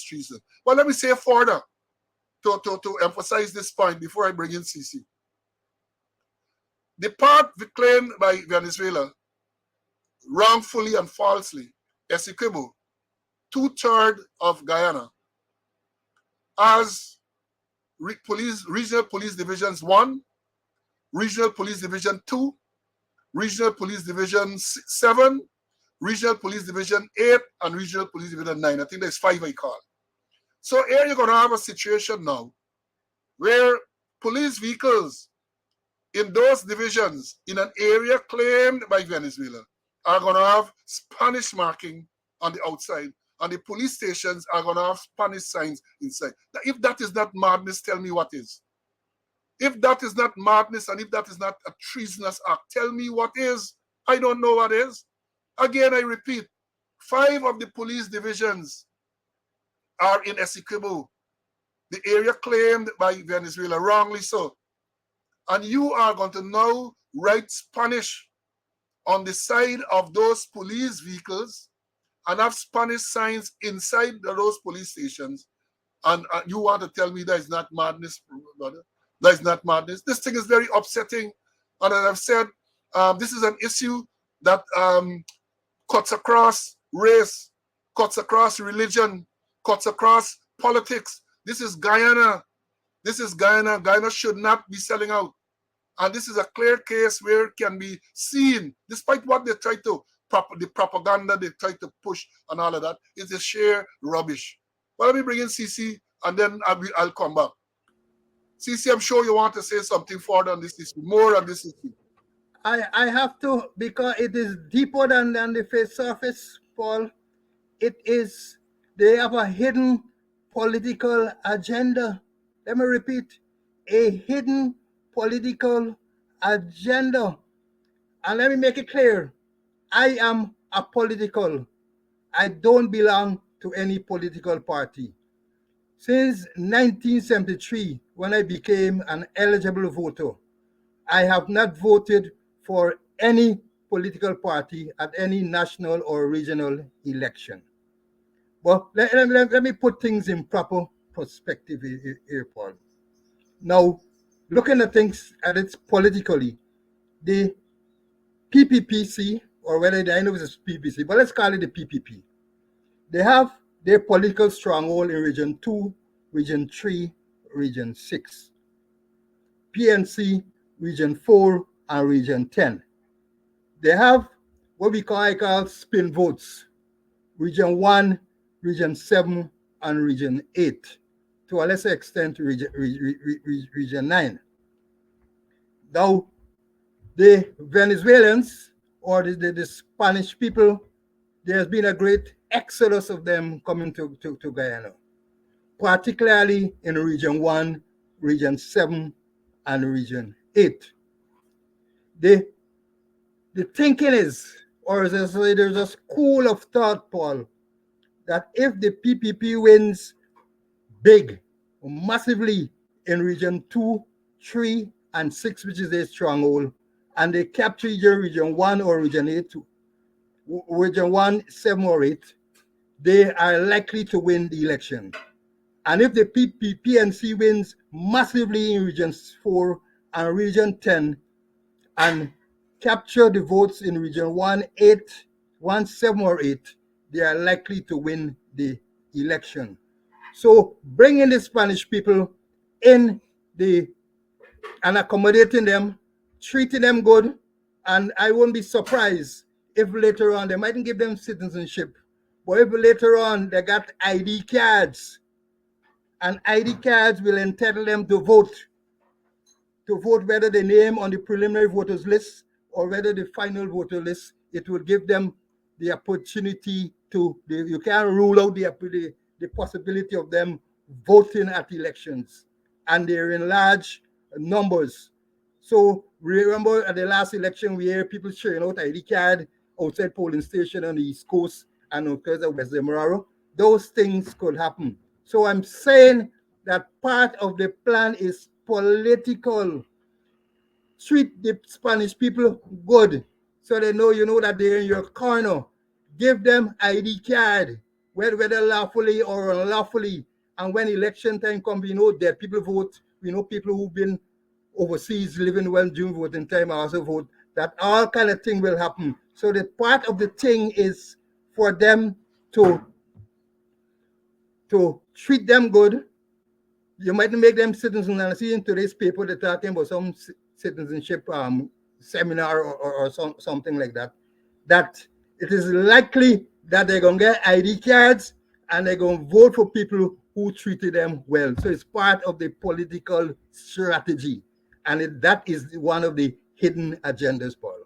treason. But let me say further to emphasize this point before I bring in CC. The part claimed by Venezuela, wrongfully and falsely, Essequibo, 2/3 of Guyana, as Regional Police Divisions 1, Regional Police Division 2, Regional Police Division 7, Regional Police Division 8, and Regional Police Division 9. I think there's 5 I call. So here you're going to have a situation now where police vehicles in those divisions in an area claimed by Venezuela are going to have Spanish marking on the outside, and the police stations are going to have Spanish signs inside. Now, if that is not madness, tell me what is. If that is not madness and if that is not a treasonous act, tell me what is. I don't know what is. Again, I repeat, 5 of the police divisions are in Essequibo, the area claimed by Venezuela, wrongly so. And you are going to now write Spanish on the side of those police vehicles and have Spanish signs inside those police stations. And you want to tell me that is not madness, brother? That is not madness. This thing is very upsetting. And as I've said, this is an issue that cuts across race, cuts across religion, cuts across politics. This is Guyana. This is Guyana. Guyana should not be selling out. And this is a clear case where it can be seen, despite what they try to, the propaganda they try to push and all of that, it's a sheer rubbish. But let me bring in CC and then I'll come back. CC, I'm sure you want to say something further on this issue, more on this issue. I have to, because it is deeper than the face surface, Paul. It is, they have a hidden political agenda. Let me repeat, a hidden political agenda. And let me make it clear, I am apolitical. I don't belong to any political party. Since 1973, when I became an eligible voter, I have not voted for any political party at any national or regional election. Well, let me put things in proper perspective here, Paul. Now, looking at things at it politically, the PPPC, or whether I know it's PPC, but let's call it the PPP. They have their political stronghold in Region 2, Region 3, Region 6. PNC, Region 4, and Region 10. They have what we call spin votes, Region 1, Region 7, and Region 8. To a lesser extent, Region 9. Now, the Venezuelans or the Spanish people, there's been a great exodus of them coming to Guyana, particularly in Region 1, Region 7, and Region 8. The thinking is, or there's a school of thought, Paul, that if the PPP wins big, massively in Region 2, 3, and 6, which is their stronghold, and they capture either Region 1 or Region 8, Region 1, 7, or 8, they are likely to win the election. And if the PNC wins massively in Region 4 and Region 10 and capture the votes in Region 1, 8, 1, 7, or 8, they are likely to win the election. So bringing the Spanish people in and accommodating them, treating them good, and I won't be surprised if later on they mightn't give them citizenship, but if later on they got ID cards, and ID cards will entitle them to vote whether they name on the preliminary voters list or whether the final voter list. It will give them the opportunity to, you can't rule out the possibility of them voting at elections, and they're in large numbers. So remember at the last election, we hear people sharing out ID card outside polling station on the East Coast and because of West Demerara. Those things could happen. So I'm saying that part of the plan is political. Treat the Spanish people good so they know that they're in your corner. Give them ID card. whether lawfully or unlawfully. And when election time comes, we know that people vote. We know people who've been overseas living well during voting time also vote. That all kind of thing will happen. So the part of the thing is for them to treat them good. You might make them citizens. And I see in today's paper they're talking about some citizenship seminar or something like that. That it is likely that they're gonna get ID cards and they're gonna vote for people who treated them well. So it's part of the political strategy, and that is one of the hidden agendas, Paul.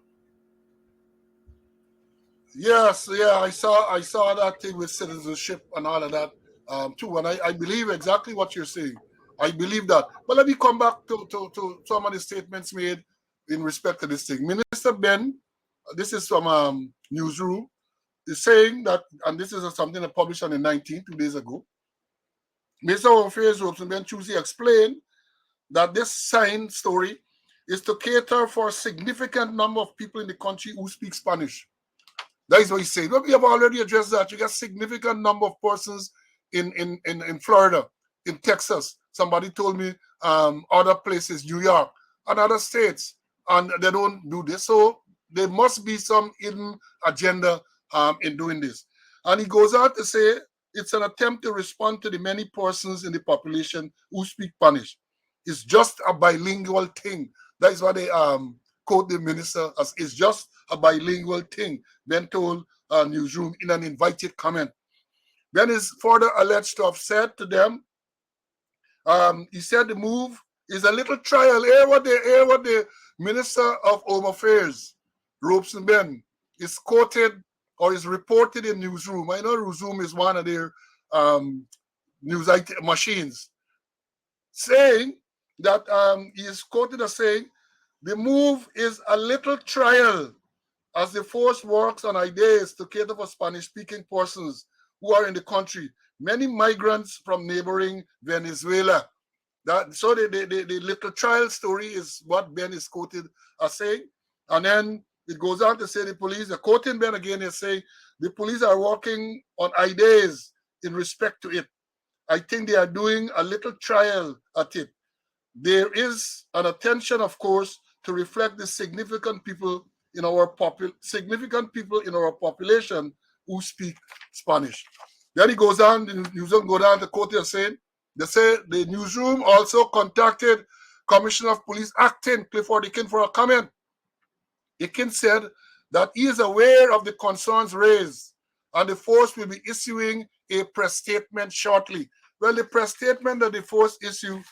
Yes, yeah, I saw that thing with citizenship and all of that too, and I believe exactly what you're saying. I believe that. But let me come back to some of the statements made in respect to this thing. Minister Ben, this is from Newsroom, is saying that, and this is something that published on the 19th, 2 days ago. Minister of Affairs Robson Ben Tuesday explained that this sign story is to cater for a significant number of people in the country who speak Spanish. That is what he's saying. Well, we have already addressed that. You got significant number of persons in Florida, in Texas. Somebody told me other places, New York, and other states, and they don't do this. So there must be some hidden agenda in doing this. And he goes on to say it's an attempt to respond to the many persons in the population who speak Spanish. It's just a bilingual thing. That is what they quote the minister as, it's just a bilingual thing. Ben told Newsroom in an invited comment. Ben is further alleged to have said to them, he said the move is a little trial. Hear what the Minister of Home Affairs, Robson Ben, is quoted or is reported in Newsroom. I know Newsroom is one of their news machines, saying that he is quoted as saying, the move is a little trial as the force works on ideas to cater for Spanish-speaking persons who are in the country, many migrants from neighboring Venezuela. So the little trial story is what Ben is quoted as saying. And then it goes on to say the police, quoting Ben again, is saying the police are working on ideas in respect to it. I think they are doing a little trial at it. There is an attention, of course, to reflect the significant people in our population who speak Spanish. Then he goes on, the newsroom go down to quote here saying, they say the newsroom also contacted Commissioner of Police Acting, Clifford Ikin, for a comment. Ikin said that he is aware of the concerns raised and the force will be issuing a press statement shortly. Well, the press statement that the force issued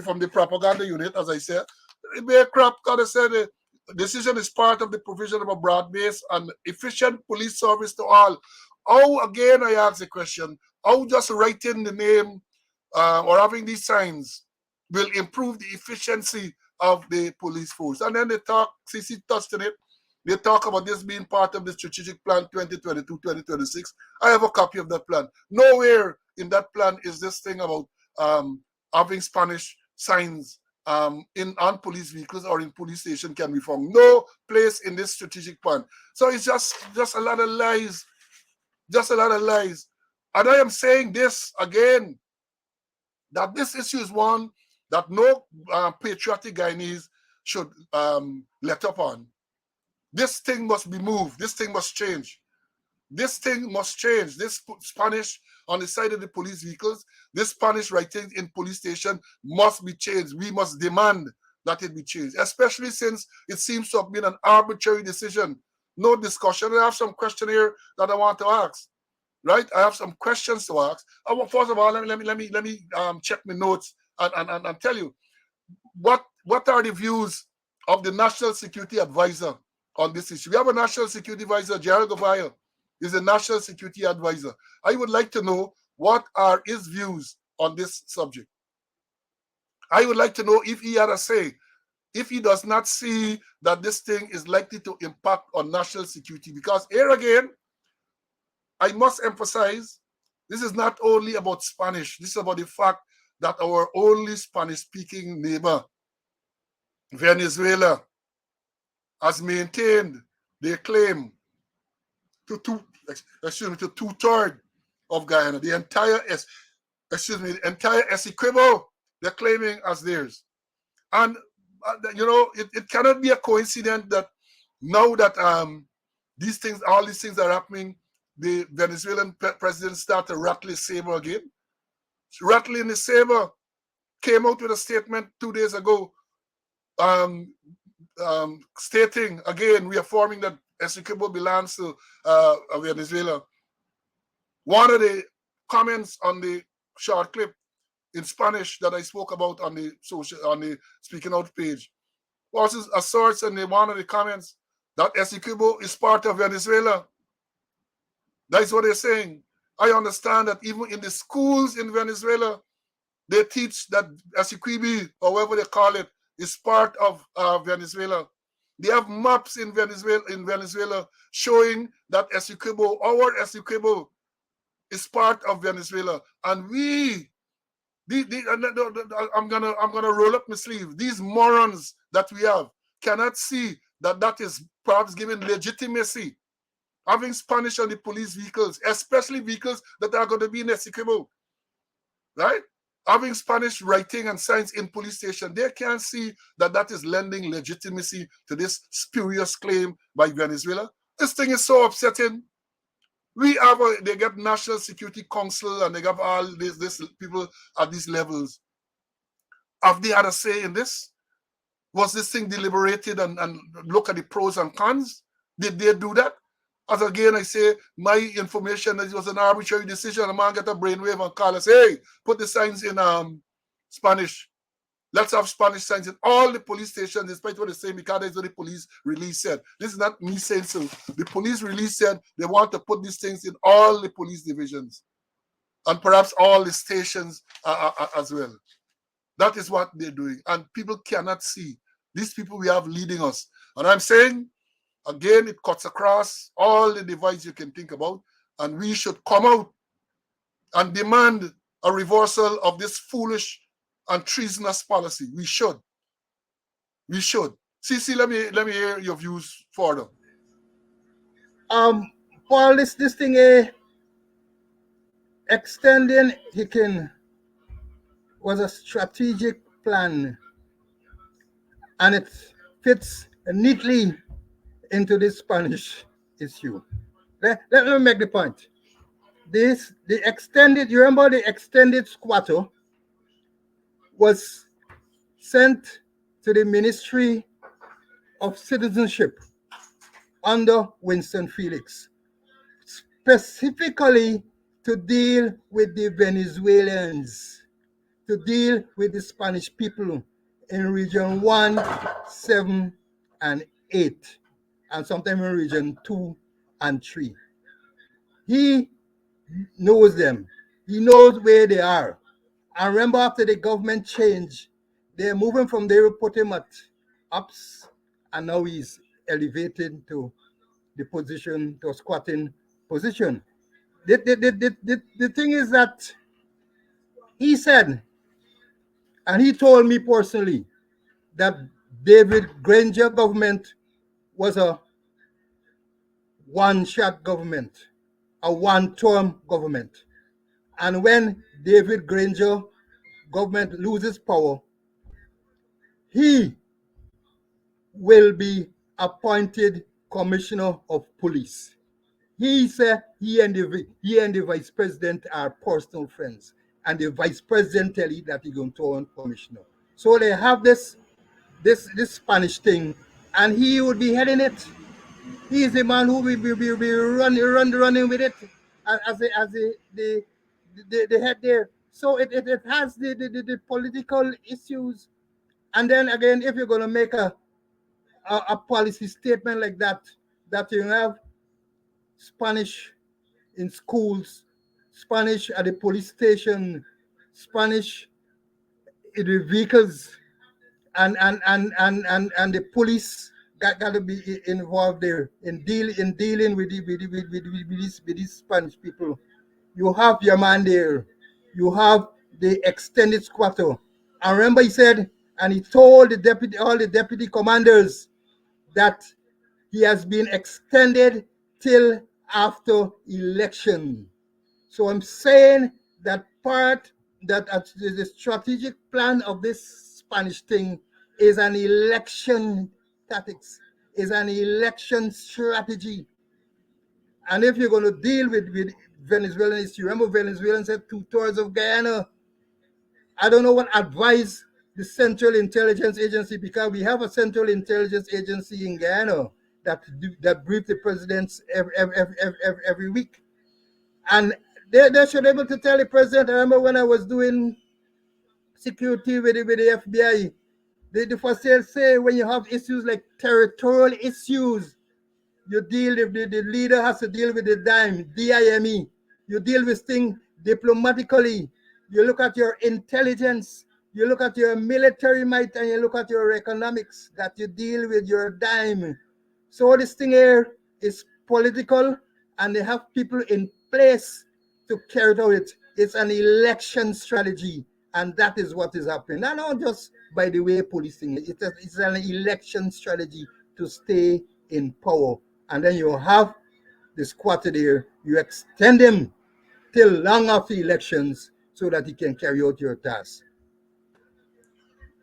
from the propaganda unit, as I said, they said the decision is part of the provision of a broad-based and efficient police service to all. How, again, I ask the question, how just writing the name or having these signs will improve the efficiency of the police force? And then they talk, CC touched on it, they talk about this being part of the strategic plan 2022-2026. I have a copy of that plan. Nowhere in that plan is this thing about having Spanish signs on police vehicles or in police station can be found. No place in this strategic plan. So it's just a lot of lies. Just a lot of lies. And I am saying this again, that this issue is one that no patriotic Guyanese should let up on. This thing must be moved. This thing must change. This thing must change. This Spanish on the side of the police vehicles, this Spanish writing in police station must be changed. We must demand that it be changed, especially since it seems to have been an arbitrary decision. No discussion. I have some question here that I want to ask. Right? I have some questions to ask. First of all, let me check my notes and tell you what are the views of the National Security Advisor on this issue. We have a National Security Advisor, Gerald Govaya, is a National Security Advisor. I would like to know what are his views on this subject. I would like to know if he had a say, if he does not see that this thing is likely to impact on national security. Because here again, I must emphasize, this is not only about Spanish. This is about the fact that our only Spanish-speaking neighbor, Venezuela, has maintained their claim to excuse me, to 2/3 of Guyana. The entire Essequibo, they're claiming as theirs. And it cannot be a coincidence that now that all these things are happening, the Venezuelan president started to rattle his saber again. Rattling his saber, came out with a statement 2 days ago, stating again, reaffirming that Essequibo belongs to Venezuela. One of the comments on the short clip in Spanish that I spoke about on the Speaking Out page was a source in one of the comments that Essequibo is part of Venezuela. That's what they're saying. I understand that even in the schools in Venezuela, they teach that Essequibo, however they call it, is part of Venezuela. They have maps in Venezuela showing that Essequibo, our Essequibo, is part of Venezuela, and I'm gonna roll up my sleeve. These morons that we have cannot see that is perhaps giving legitimacy. Having Spanish on the police vehicles, especially vehicles that are going to be in Essequibo, right? Having Spanish writing and signs in police station, they can't see that is lending legitimacy to this spurious claim by Venezuela. This thing is so upsetting. They get National Security Council and they have all these people at these levels. Have they had a say in this? Was this thing deliberated and look at the pros and cons? Did they do that? As again, I say, my information, it was an arbitrary decision. A man get a brainwave and call us, hey, put the signs in Spanish. Let's have Spanish signs in all the police stations, despite what they say, because that's what the police release said. This is not me saying so. The police release said they want to put these things in all the police divisions and perhaps all the stations as well. That is what they're doing. And people cannot see. These people we have leading us. And I'm saying, again, it cuts across all the divides you can think about. And we should come out and demand a reversal of this foolish and treasonous policy. We should. CC, let me hear your views further. Paul, this thing extending Hicken was a strategic plan, and it fits neatly into the Spanish issue. Let me make the point. You remember the extended squatter was sent to the Ministry of Citizenship under Winston Felix, specifically to deal with the Venezuelans, to deal with the Spanish people in Region 1, 7, and 8, and sometimes in Region 2 and 3. He knows them. He knows where they are. And remember, after the government change, they're moving from there, put him at ups, and now he's elevated to the position, to a squatting position. The thing is that he said, and he told me personally, that David Granger government was a one-shot government, a one-term government. And when David Granger government loses power, he will be appointed commissioner of police. He said he and the vice president are personal friends, and the vice president tell him that he's going to turn commissioner. So they have this Spanish thing, and he would be heading it. He is the man who will be running with it as the head there. So it has the political issues. And then again, if you're going to make a policy statement like that you have Spanish in schools, Spanish at the police station, Spanish in the vehicles, and the police got to be involved there in dealing with these Spanish people. You have your man there. You have the extended squatter. And remember, he said, and he told all the deputy commanders that he has been extended till after election. So I'm saying that the strategic plan of this Spanish thing is an election tactics, is an election strategy. And if you're going to deal with Venezuelan issue, remember Venezuelans said 2/3 of Guyana. I don't know what advice the Central Intelligence Agency, because we have a Central Intelligence Agency in Guyana that brief the presidents every week. And they should be able to tell the president. I remember when I was doing security with the FBI, the first thing they say when you have issues like territorial issues, you deal with the leader has to deal with the DIME. You deal with things diplomatically. You look at your intelligence, you look at your military might, and you look at your economics, that you deal with your dime. So this thing here is political, and they have people in place to carry out it. It's an election strategy, and that is what is happening. And not just by the way policing it. It's an election strategy to stay in power. And then you have the squatter there, you extend him till long after elections so that he can carry out your task.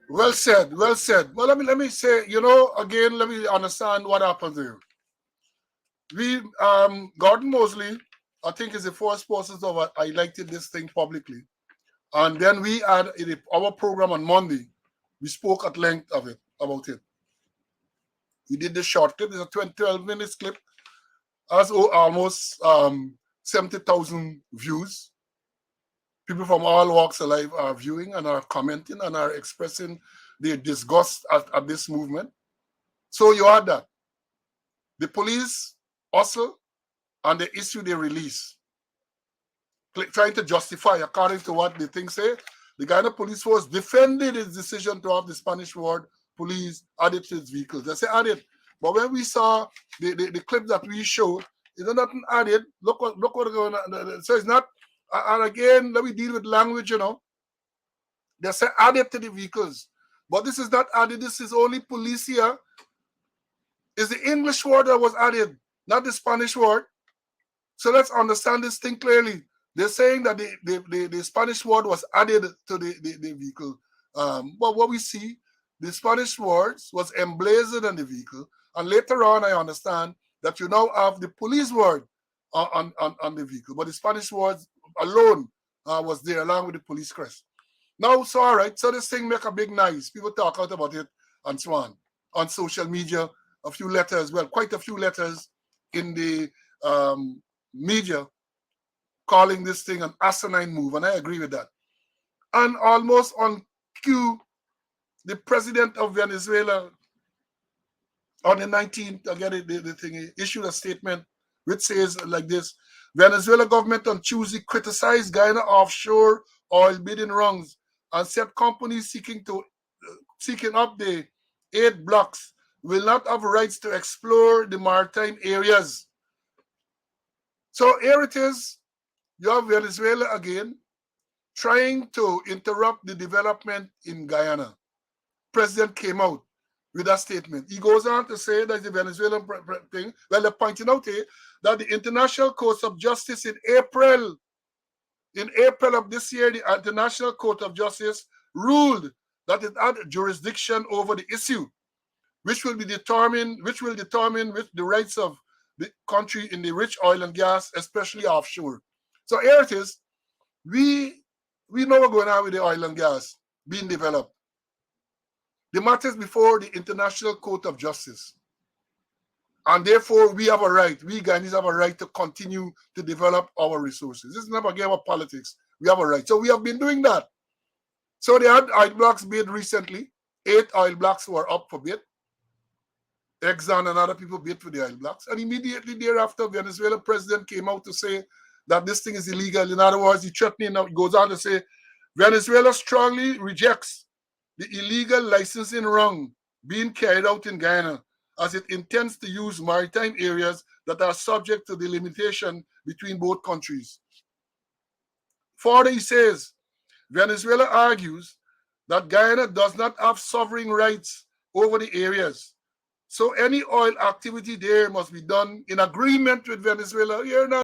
Well said, well said. Well, let me say, again, let me understand what happened there. Gordon Mosley, I think, is the first person of highlighted this thing publicly. And then we had in our program on Monday, we spoke at length about it. We did this short clip. It's a 12 minutes clip. Has almost 70,000 views. People from all walks of life are viewing and are commenting and are expressing their disgust at this movement. So you had that. The police hustle and the issue they release, trying to justify, according to what the thing say, the Guyana Police Force defended its decision to have the Spanish word police added to its vehicles. They say added. But when we saw the clip that we showed, it's nothing added. Look what's going on. So it's not, and again, let me deal with language, They say added to the vehicles. But this is not added. This is only Policia. It's the English word that was added, not the Spanish word. So let's understand this thing clearly. They're saying that the Spanish word was added to the vehicle. But what we see, the Spanish words was emblazoned on the vehicle. And later on, I understand that you now have the police word on the vehicle. But the Spanish words alone was there along with the police crest. Now, so all right, so this thing make a big noise. People talk out about it and so on social media, a few letters, well, quite a few letters in the media calling this thing an asinine move, and I agree with that. And almost on cue, the president of Venezuela on the 19th, again, the thing, issued a statement which says like this: Venezuela government on Tuesday criticized Guyana offshore oil bidding wrongs and said companies seeking up the 8 blocks will not have rights to explore the maritime areas. So here it is. You have Venezuela again trying to interrupt the development in Guyana. President came out with that statement. He goes on to say that the Venezuelan thing, well, they're pointing out here that the International Court of Justice in April of this year, the International Court of Justice ruled that it had jurisdiction over the issue, which will determine the rights of the country in the rich oil and gas, especially offshore. So here it is. We know what's going on with the oil and gas being developed. The matter is before the International Court of Justice. And therefore, we have a right, we Guyanese have a right to continue to develop our resources. This is not a game of politics. We have a right. So we have been doing that. So they had oil blocks bid recently. 8 oil blocks were up for bid. Exxon and other people bid for the oil blocks. And immediately thereafter, Venezuela president came out to say that this thing is illegal. In other words, he threatening, now goes on to say, Venezuela strongly rejects the illegal licensing wrong being carried out in Guyana, as it intends to use maritime areas that are subject to the limitation between both countries. Further, he says, Venezuela argues that Guyana does not have sovereign rights over the areas So any oil activity there must be done in agreement with Venezuela. You're not